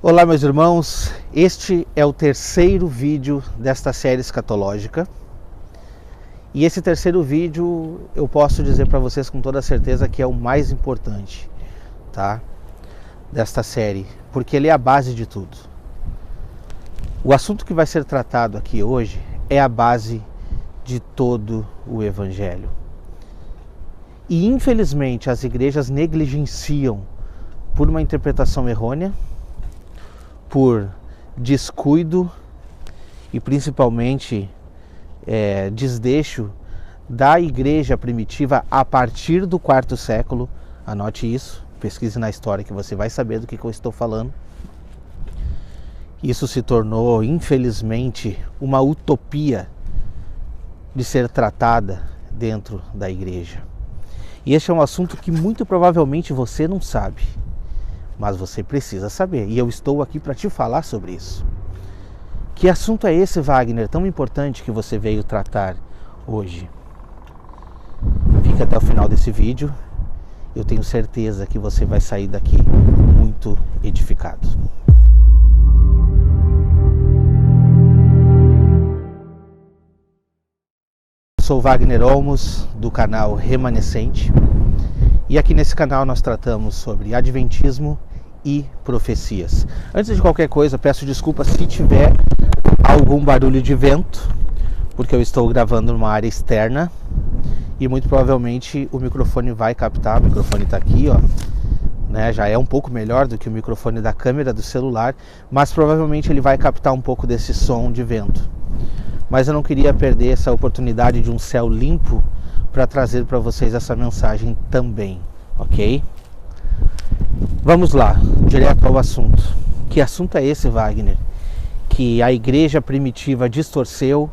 Olá, meus irmãos, este é o terceiro vídeo desta série escatológica e esse terceiro vídeo eu posso dizer para vocês com toda certeza que é o mais importante, tá? Desta série, porque ele é a base de tudo. O assunto que vai ser tratado aqui hoje é a base de todo o Evangelho. E infelizmente as igrejas negligenciam por uma interpretação errônea, por descuido e principalmente desleixo da igreja primitiva a partir do quarto século. Anote isso, pesquise na história que você vai saber do que eu estou falando. Isso se tornou, infelizmente, uma utopia de ser tratada dentro da igreja. E este é um assunto que muito provavelmente você não sabe, mas você precisa saber, e eu estou aqui para te falar sobre isso. Que assunto é esse, Wagner, tão importante que você veio tratar hoje? Fique até o final desse vídeo, eu tenho certeza que você vai sair daqui muito edificado. Eu sou Wagner Olmos, do canal Remanescente, e aqui nesse canal nós tratamos sobre Adventismo e profecias. Antes de qualquer coisa, peço desculpas se tiver algum barulho de vento, porque eu estou gravando numa área externa e muito provavelmente o microfone vai captar. O microfone está aqui, ó, né? Já é um pouco melhor do que o microfone da câmera do celular, mas provavelmente ele vai captar um pouco desse som de vento. Mas eu não queria perder essa oportunidade de um céu limpo para trazer para vocês essa mensagem também, ok? Vamos lá, direto ao assunto. Que assunto é esse, Wagner? Que a igreja primitiva distorceu,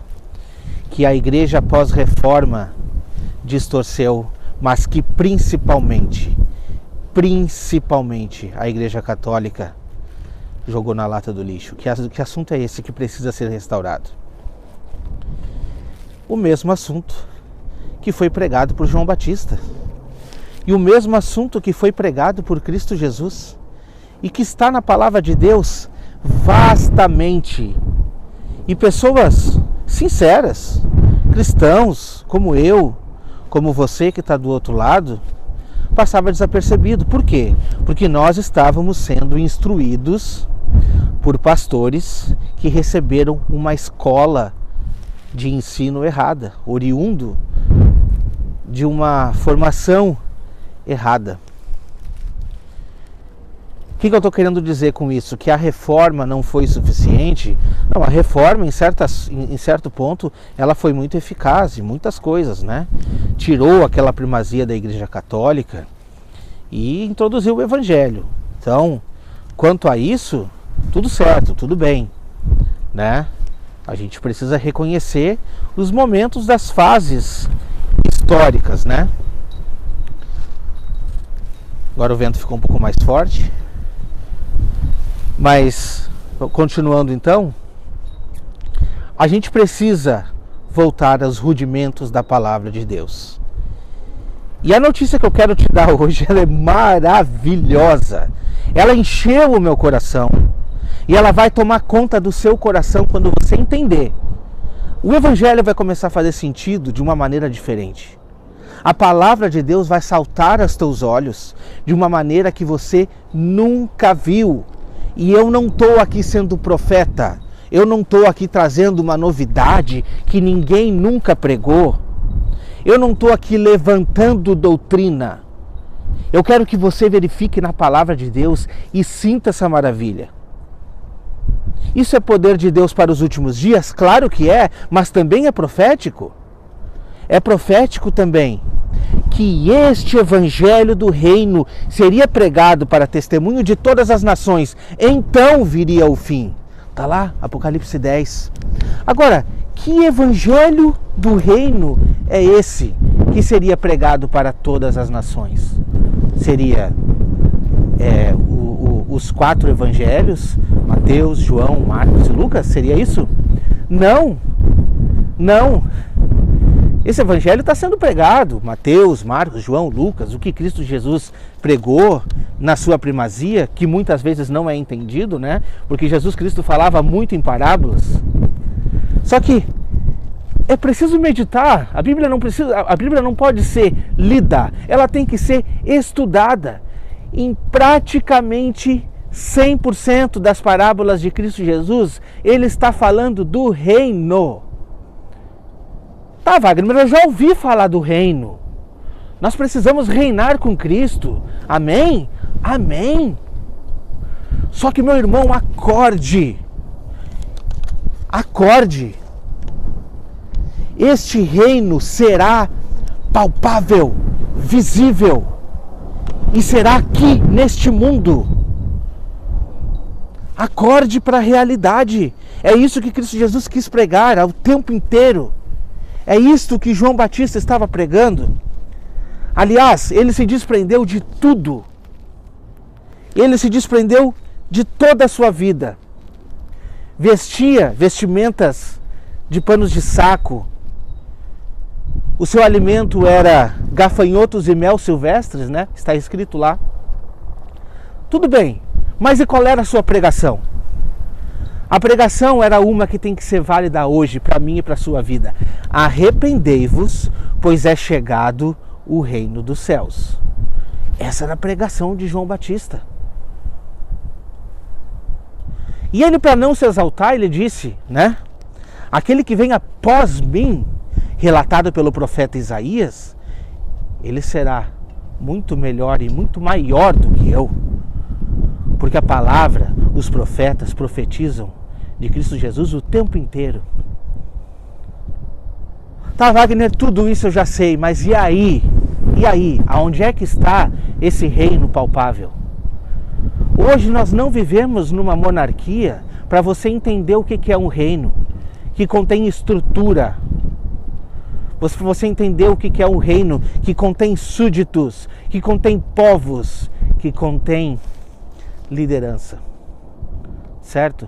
que a igreja pós-reforma distorceu, mas que principalmente a igreja católica jogou na lata do lixo. Que assunto é esse que precisa ser restaurado? O mesmo assunto que foi pregado por João Batista, e o mesmo assunto que foi pregado por Cristo Jesus, e que está na palavra de Deus vastamente, e pessoas sinceras, cristãos como eu, como você que está do outro lado, passava desapercebido. Por quê? Porque nós estávamos sendo instruídos por pastores que receberam uma escola de ensino errada, oriundo de uma formação errada. O que eu estou querendo dizer com isso? Que a reforma não foi suficiente? Não, a reforma em certo ponto ela foi muito eficaz em muitas coisas, né? Tirou aquela primazia da Igreja Católica e introduziu o Evangelho. Então, quanto a isso, tudo certo, tudo bem, né? A gente precisa reconhecer os momentos das fases históricas, né? Agora o vento ficou um pouco mais forte. Mas, continuando então, a gente precisa voltar aos rudimentos da palavra de Deus. E a notícia que eu quero te dar hoje, ela é maravilhosa. Ela encheu o meu coração. E ela vai tomar conta do seu coração quando você entender. O Evangelho vai começar a fazer sentido de uma maneira diferente. A palavra de Deus vai saltar aos teus olhos de uma maneira que você nunca viu. E eu não estou aqui sendo profeta. Eu não estou aqui trazendo uma novidade que ninguém nunca pregou. Eu não estou aqui levantando doutrina. Eu quero que você verifique na palavra de Deus e sinta essa maravilha. Isso é poder de Deus para os últimos dias? Claro que é, mas também é profético. É profético também que este evangelho do reino seria pregado para testemunho de todas as nações. Então viria o fim. Está lá, Apocalipse 10. Agora, que evangelho do reino é esse que seria pregado para todas as nações? Seria os 4 evangelhos, Mateus, João, Marcos e Lucas? Seria isso? Não, não. Esse evangelho está sendo pregado, Mateus, Marcos, João, Lucas, o que Cristo Jesus pregou, na sua primazia, que muitas vezes não é entendido, né? Porque Jesus Cristo falava muito em parábolas. Só que é preciso meditar. A Bíblia não pode ser lida, ela tem que ser estudada. Em praticamente 100% das parábolas de Cristo Jesus, ele está falando do reino. Tá, Wagner, mas eu já ouvi falar do reino. Nós precisamos reinar com Cristo. Amém? Amém. Só que, meu irmão, acorde. Acorde. Este reino será palpável, visível. E será aqui, neste mundo. Acorde para a realidade. É isso que Cristo Jesus quis pregar o tempo inteiro. É isto que João Batista estava pregando. Aliás, ele se desprendeu de tudo. Ele se desprendeu de toda a sua vida. Vestia vestimentas de panos de saco. O seu alimento era gafanhotos e mel silvestres, né? Está escrito lá. Tudo bem, mas e qual era a sua pregação? A pregação era uma que tem que ser válida hoje, para mim e para a sua vida. Arrependei-vos, pois é chegado o reino dos céus. Essa era a pregação de João Batista. E ele, para não se exaltar, ele disse, né? Aquele que vem após mim, relatado pelo profeta Isaías, ele será muito melhor e muito maior do que eu. Porque a palavra, os profetas profetizam de Cristo Jesus o tempo inteiro. Tá, Wagner, tudo isso eu já sei, mas e aí? E aí? Aonde é que está esse reino palpável? Hoje nós não vivemos numa monarquia para você entender o que é um reino que contém estrutura. Para você entender o que é um reino que contém súditos, que contém povos, que contém liderança. Certo?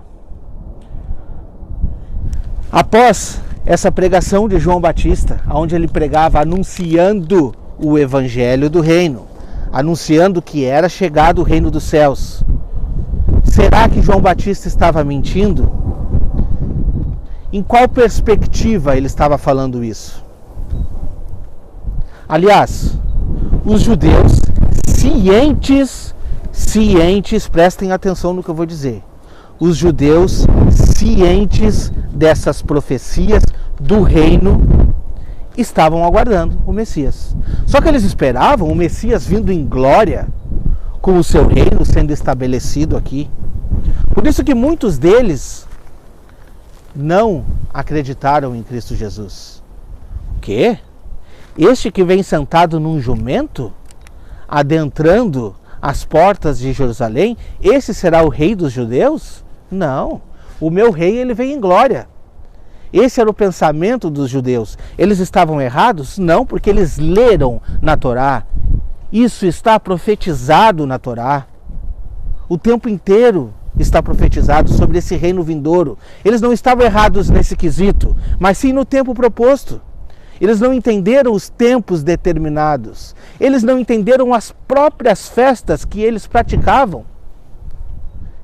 Após essa pregação de João Batista, onde ele pregava anunciando o evangelho do reino, anunciando que era chegado o reino dos céus, será que João Batista estava mentindo? Em qual perspectiva ele estava falando isso? Aliás, os judeus cientes, prestem atenção no que eu vou dizer. Os judeus cientes dessas profecias do reino estavam aguardando o Messias. Só que eles esperavam o Messias vindo em glória, com o seu reino sendo estabelecido aqui. Por isso que muitos deles não acreditaram em Cristo Jesus. O quê? Este que vem sentado num jumento, adentrando as portas de Jerusalém, esse será o rei dos judeus? Não, o meu rei ele vem em glória. Esse era o pensamento dos judeus. Eles estavam errados? Não, porque eles leram na Torá. Isso está profetizado na Torá. O tempo inteiro está profetizado sobre esse reino vindouro. Eles não estavam errados nesse quesito, mas sim no tempo proposto. Eles não entenderam os tempos determinados. Eles não entenderam as próprias festas que eles praticavam,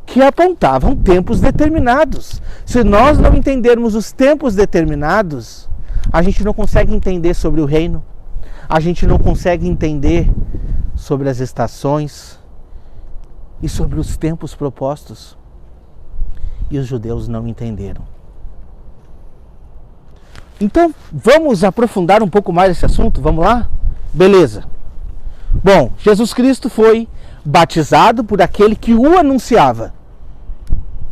que apontavam tempos determinados. Se nós não entendermos os tempos determinados, a gente não consegue entender sobre o reino, a gente não consegue entender sobre as estações e sobre os tempos propostos. E os judeus não entenderam. Então, vamos aprofundar um pouco mais esse assunto? Vamos lá? Beleza. Bom, Jesus Cristo foi batizado por aquele que o anunciava.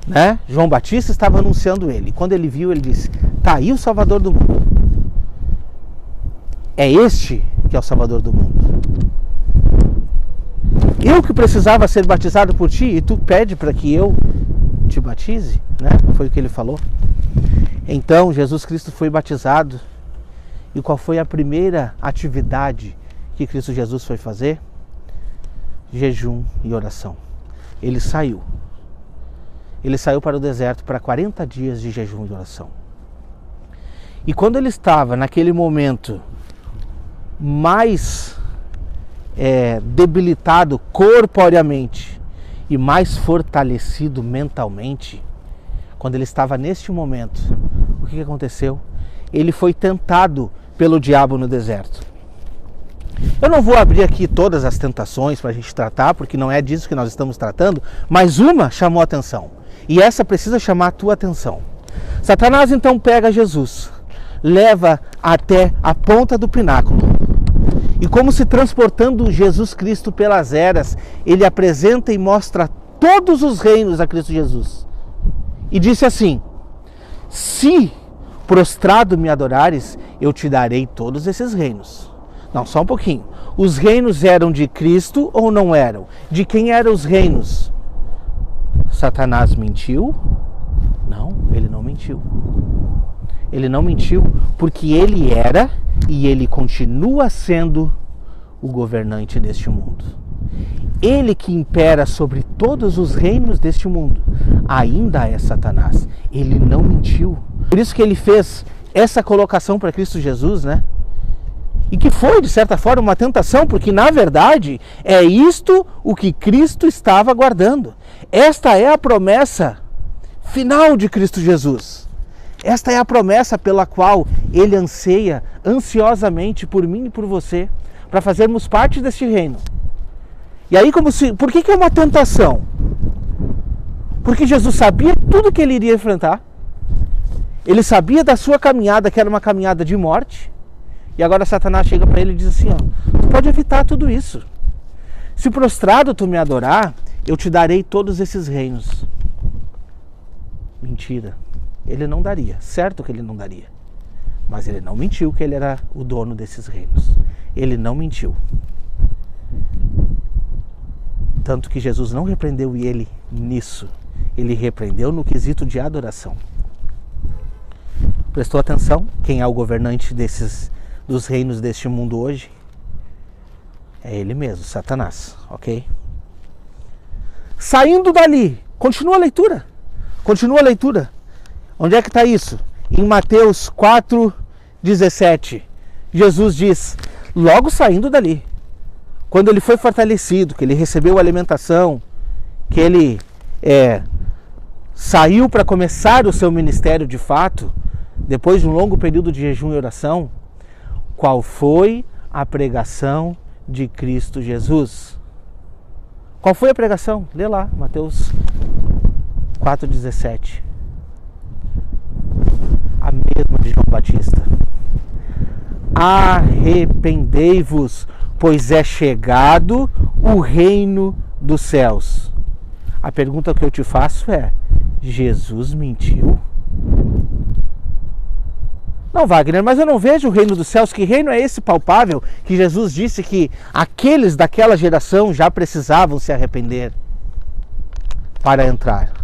Né? João Batista estava anunciando ele. Quando ele viu, ele disse, tá aí o Salvador do mundo. É este que é o Salvador do mundo. Eu que precisava ser batizado por ti e tu pede para que eu te batize? Né? Foi o que ele falou. Então, Jesus Cristo foi batizado. E qual foi a primeira atividade que Cristo Jesus foi fazer? Jejum e oração. Ele saiu. Ele saiu para o deserto para 40 dias de jejum e oração. E quando ele estava naquele momento mais debilitado corporeamente e mais fortalecido mentalmente, quando ele estava neste momento, o que aconteceu? Ele foi tentado pelo diabo no deserto. Eu não vou abrir aqui todas as tentações para a gente tratar, porque não é disso que nós estamos tratando, mas uma chamou a atenção. E essa precisa chamar a tua atenção. Satanás então pega Jesus, leva até a ponta do pináculo. E como se transportando Jesus Cristo pelas eras, ele apresenta e mostra todos os reinos a Cristo Jesus. E disse assim: se prostrado me adorares, eu te darei todos esses reinos. Não, só um pouquinho. Os reinos eram de Cristo ou não eram? De quem eram os reinos? Satanás mentiu? Não, ele não mentiu. Ele não mentiu porque ele era e ele continua sendo o governante deste mundo. Ele que impera sobre todos os reinos deste mundo ainda é Satanás. Ele não mentiu. Por isso que ele fez essa colocação para Cristo Jesus, né? E que foi, de certa forma, uma tentação, porque, na verdade, é isto o que Cristo estava aguardando. Esta é a promessa final de Cristo Jesus. Esta é a promessa pela qual ele anseia ansiosamente por mim e por você, para fazermos parte deste reino. E aí, por que é uma tentação? Porque Jesus sabia tudo que ele iria enfrentar. Ele sabia da sua caminhada, que era uma caminhada de morte. E agora Satanás chega para ele e diz assim, ó, tu pode evitar tudo isso. Se prostrado tu me adorar, eu te darei todos esses reinos. Mentira. Ele não daria. Certo que ele não daria. Mas ele não mentiu que ele era o dono desses reinos. Ele não mentiu. Tanto que Jesus não repreendeu ele nisso. Ele repreendeu no quesito de adoração. Prestou atenção? Quem é o governante dos reinos deste mundo hoje? É ele mesmo, Satanás, ok? Saindo dali, continua a leitura. Continua a leitura. Onde é que está isso? Em Mateus 4:17. Jesus diz, logo saindo dali, quando ele foi fortalecido, que ele recebeu alimentação, que ele saiu para começar o seu ministério de fato, depois de um longo período de jejum e oração, qual foi a pregação de Cristo Jesus? Qual foi a pregação? Lê lá, Mateus 4:17. A mesma de João Batista. Arrependei-vos, pois é chegado o reino dos céus. A pergunta que eu te faço é, Jesus mentiu? Não, Wagner, mas eu não vejo o reino dos céus. Que reino é esse palpável que Jesus disse que aqueles daquela geração já precisavam se arrepender para entrar?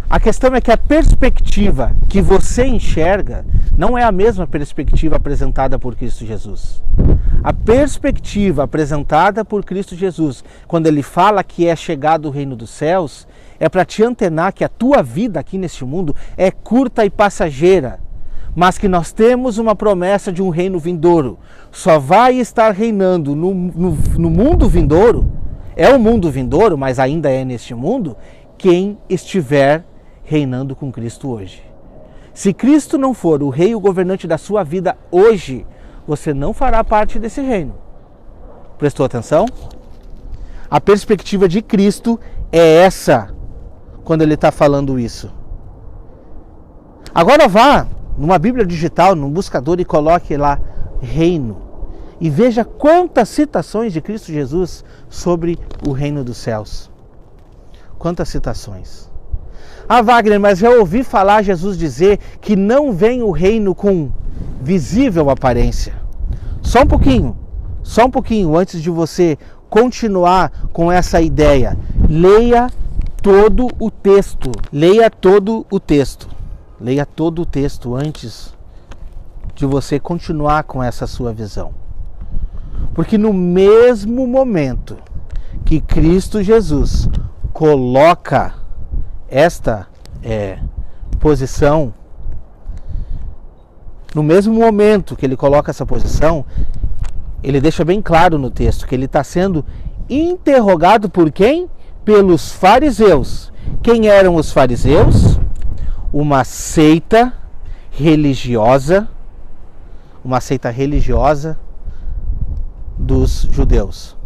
A questão é que a perspectiva que você enxerga não é a mesma perspectiva apresentada por Cristo Jesus. A perspectiva apresentada por Cristo Jesus, quando ele fala que é chegado o reino dos céus, é para te antenar que a tua vida aqui neste mundo é curta e passageira, mas que nós temos uma promessa de um reino vindouro. Só vai estar reinando no mundo vindouro, é o mundo vindouro, mas ainda é neste mundo, quem estiver reinando com Cristo hoje. Se Cristo não for o rei e o governante da sua vida hoje, você não fará parte desse reino. Prestou atenção? A perspectiva de Cristo é essa, quando ele está falando isso. Agora vá numa Bíblia digital, num buscador e coloque lá reino. E veja quantas citações de Cristo Jesus sobre o reino dos céus. Quantas citações. Ah, Wagner, mas eu ouvi falar Jesus dizer que não vem o reino com visível aparência. Só um pouquinho antes de você continuar com essa ideia. Leia todo o texto. Leia todo o texto. Leia todo o texto antes de você continuar com essa sua visão. Porque no mesmo momento que Cristo Jesus coloca esta posição, no mesmo momento que ele coloca essa posição, ele deixa bem claro no texto que ele está sendo interrogado por quem? Pelos fariseus. Quem eram os fariseus? Uma seita religiosa dos judeus.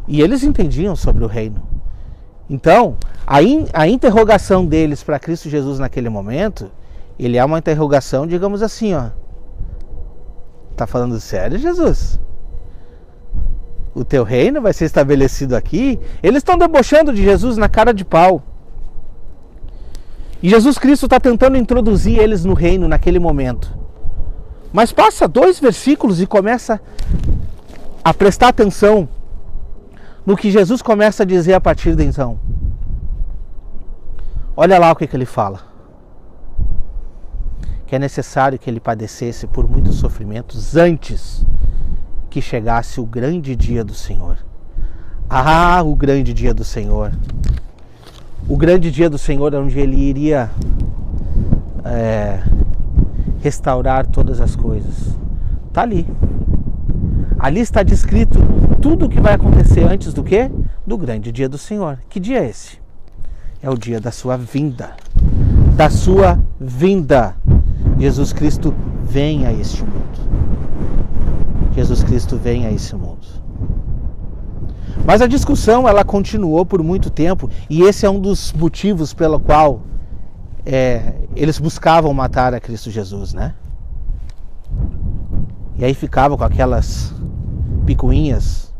E eles entendiam sobre o reino. Então, a interrogação deles para Cristo Jesus naquele momento, ele é uma interrogação, digamos assim, ó. Tá falando sério, Jesus? O teu reino vai ser estabelecido aqui? Eles estão debochando de Jesus na cara de pau. E Jesus Cristo está tentando introduzir eles no reino naquele momento. Mas passa 2 versículos e começa a prestar atenção no que Jesus começa a dizer a partir de então. Olha lá o que ele fala. Que é necessário que ele padecesse por muitos sofrimentos antes que chegasse o grande dia do Senhor. Ah, o grande dia do Senhor. O grande dia do Senhor, onde ele iria restaurar todas as coisas. Está ali. Ali está descrito tudo o que vai acontecer antes do quê? Do grande dia do Senhor. Que dia é esse? É o dia da sua vinda. Da sua vinda. Jesus Cristo vem a este mundo. Jesus Cristo vem a esse mundo. Mas a discussão ela continuou por muito tempo e esse é um dos motivos pelo qual eles buscavam matar a Cristo Jesus, né? E aí ficavam com aquelas picuinhas,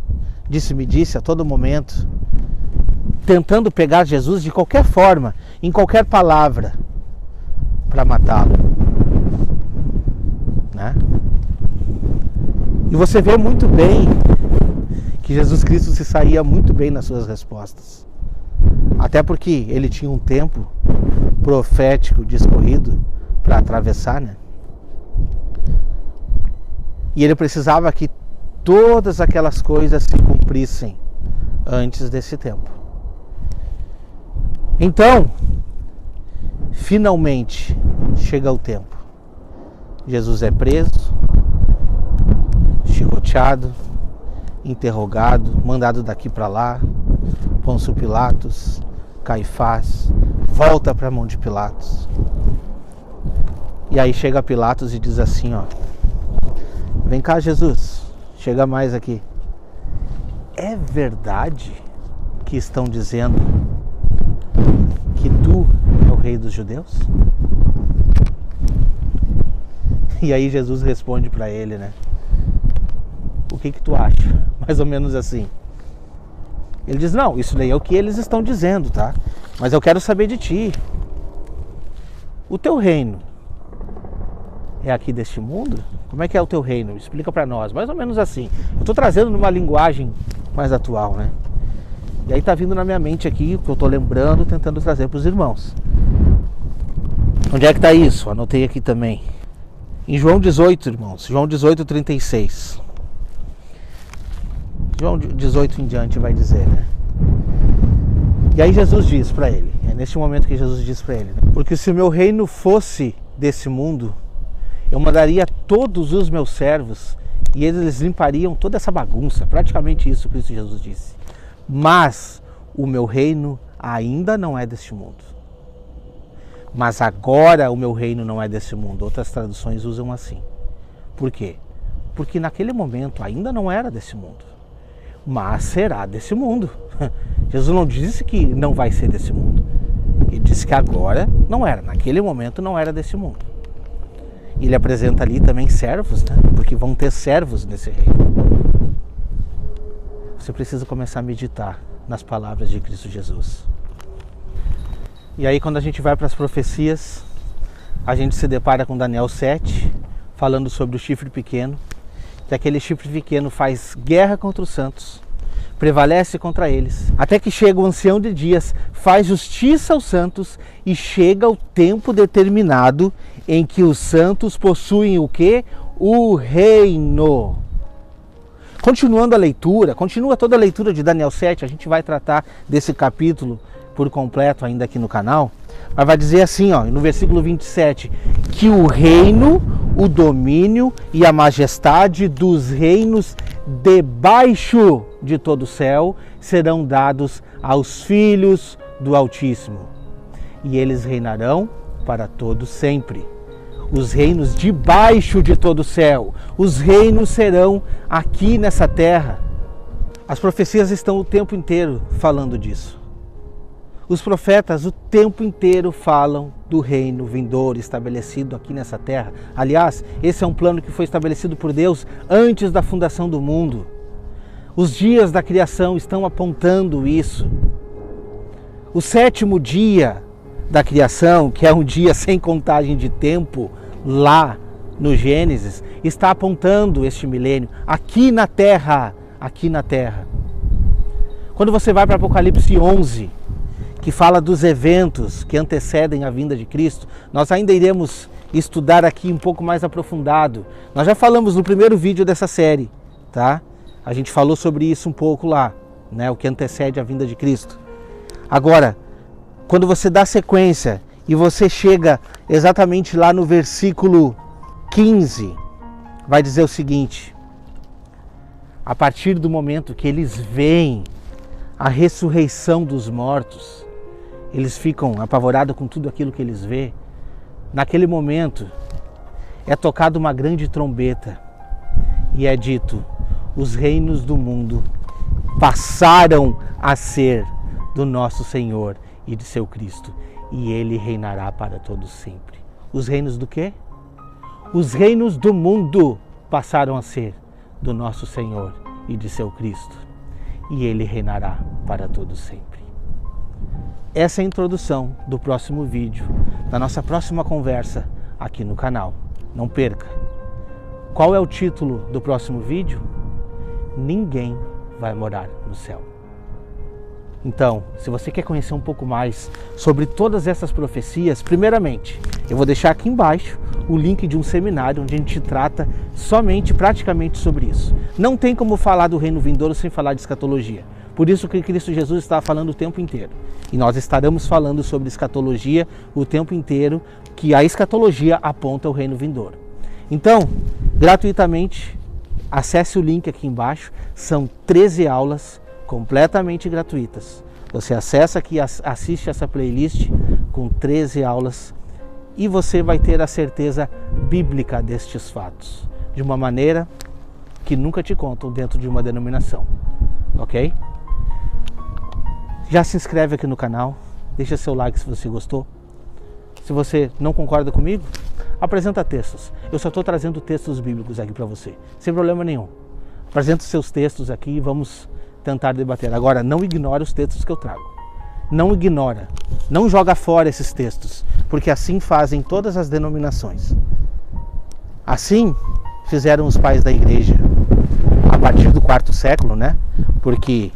disse-me-disse a todo momento, tentando pegar Jesus de qualquer forma, em qualquer palavra, para matá-lo, né? E você vê muito bem que Jesus Cristo se saía muito bem nas suas respostas. Até porque ele tinha um tempo profético discorrido para atravessar, né? E ele precisava que todas aquelas coisas se cumprissem antes desse tempo. Então, finalmente chega o tempo. Jesus é preso, chicoteado, interrogado, mandado daqui para lá. Pôncio Pilatos, Caifás, volta para a mão de Pilatos. E aí chega Pilatos e diz assim, ó: vem cá, Jesus, chega mais aqui. É verdade que estão dizendo que tu é o rei dos judeus? E aí Jesus responde para ele, né? O que tu acha? Mais ou menos assim. Ele diz, não, isso daí é o que eles estão dizendo, tá? Mas eu quero saber de ti. O teu reino é aqui deste mundo? Como é que é o teu reino? Explica para nós. Mais ou menos assim. Eu estou trazendo numa linguagem mais atual, né? E aí tá vindo na minha mente aqui, o que eu estou lembrando, tentando trazer para os irmãos. Onde é que está isso? Anotei aqui também. Em João 18, irmãos. João 18, 36. João 18 em diante vai dizer, né? E aí Jesus diz para ele, é neste momento que Jesus diz para ele, né? Porque se o meu reino fosse desse mundo, eu mandaria todos os meus servos e eles limpariam toda essa bagunça. Praticamente isso Cristo Jesus disse. Mas o meu reino ainda não é deste mundo. Mas agora o meu reino não é desse mundo. Outras traduções usam assim. Por quê? Porque naquele momento ainda não era desse mundo. Mas será desse mundo. Jesus não disse que não vai ser desse mundo. Ele disse que agora não era. Naquele momento não era desse mundo. Ele apresenta ali também servos, né? Porque vão ter servos nesse reino. Você precisa começar a meditar nas palavras de Cristo Jesus. E aí quando a gente vai para as profecias, a gente se depara com Daniel 7, falando sobre o chifre pequeno, que aquele chifre pequeno faz guerra contra os santos, prevalece contra eles, até que chega o ancião de dias, faz justiça aos santos e chega o tempo determinado em que os santos possuem o quê? O reino. Continuando a leitura, continua toda a leitura de Daniel 7, a gente vai tratar desse capítulo por completo ainda aqui no canal, mas vai dizer assim, ó, no versículo 27, que o reino, o domínio e a majestade dos reinos debaixo de todo o céu serão dados aos filhos do Altíssimo, e eles reinarão para todo sempre. Os reinos debaixo de todo o céu, os reinos serão aqui nessa terra. As profecias estão o tempo inteiro falando disso. Os profetas o tempo inteiro falam do reino vindouro estabelecido aqui nessa terra. Aliás, esse é um plano que foi estabelecido por Deus antes da fundação do mundo. Os dias da criação estão apontando isso. O 7º dia da criação, que é um dia sem contagem de tempo, lá no Gênesis, está apontando este milênio aqui na terra, aqui na terra. Quando você vai para Apocalipse 11, que fala dos eventos que antecedem a vinda de Cristo, nós ainda iremos estudar aqui um pouco mais aprofundado. Nós já falamos no primeiro vídeo dessa série, tá? A gente falou sobre isso um pouco lá, né? O que antecede a vinda de Cristo. Agora, quando você dá sequência e você chega exatamente lá no versículo 15, vai dizer o seguinte: a partir do momento que eles veem a ressurreição dos mortos, eles ficam apavorados com tudo aquilo que eles vê. Naquele momento é tocada uma grande trombeta e é dito: os reinos do mundo passaram a ser do nosso Senhor e de seu Cristo, e ele reinará para todos sempre. Os reinos do quê? Os reinos do mundo passaram a ser do nosso Senhor e de seu Cristo, e ele reinará para todos sempre. Essa é a introdução do próximo vídeo, da nossa próxima conversa aqui no canal. Não perca! Qual é o título do próximo vídeo? Ninguém vai morar no céu. Então, se você quer conhecer um pouco mais sobre todas essas profecias, primeiramente, eu vou deixar aqui embaixo o link de um seminário onde a gente trata praticamente sobre isso. Não tem como falar do reino vindouro sem falar de escatologia. Por isso que Cristo Jesus está falando o tempo inteiro. E nós estaremos falando sobre escatologia o tempo inteiro, que a escatologia aponta o reino vindouro. Então, gratuitamente, acesse o link aqui embaixo. São 13 aulas completamente gratuitas. Você acessa aqui, assiste essa playlist com 13 aulas e você vai ter a certeza bíblica destes fatos, de uma maneira que nunca te contam dentro de uma denominação, ok? Já se inscreve aqui no canal, deixa seu like se você gostou. Se você não concorda comigo, apresenta textos. Eu só estou trazendo textos bíblicos aqui para você, sem problema nenhum. Apresenta os seus textos aqui e vamos tentar debater. Agora, não ignore os textos que eu trago. Não ignora, não joga fora esses textos, porque assim fazem todas as denominações. Assim fizeram os pais da igreja a partir do 4º século, né? Porque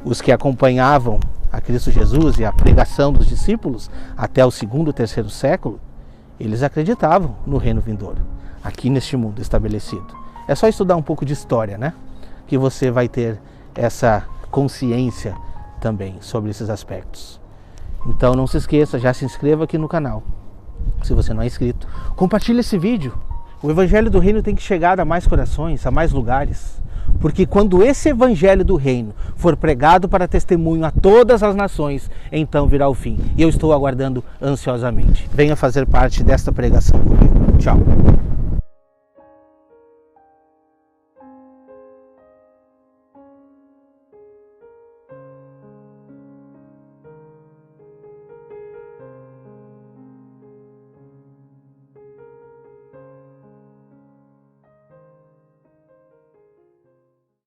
os que acompanhavam a Cristo Jesus e a pregação dos discípulos até o 2º, 3º século, eles acreditavam no reino vindouro, aqui neste mundo estabelecido. É só estudar um pouco de história, né? Que você vai ter essa consciência também sobre esses aspectos. Então não se esqueça, já se inscreva aqui no canal, se você não é inscrito. Compartilhe esse vídeo. O Evangelho do Reino tem que chegar a mais corações, a mais lugares. Porque quando esse Evangelho do Reino for pregado para testemunho a todas as nações, então virá o fim. E eu estou aguardando ansiosamente. Venha fazer parte desta pregação comigo. Tchau.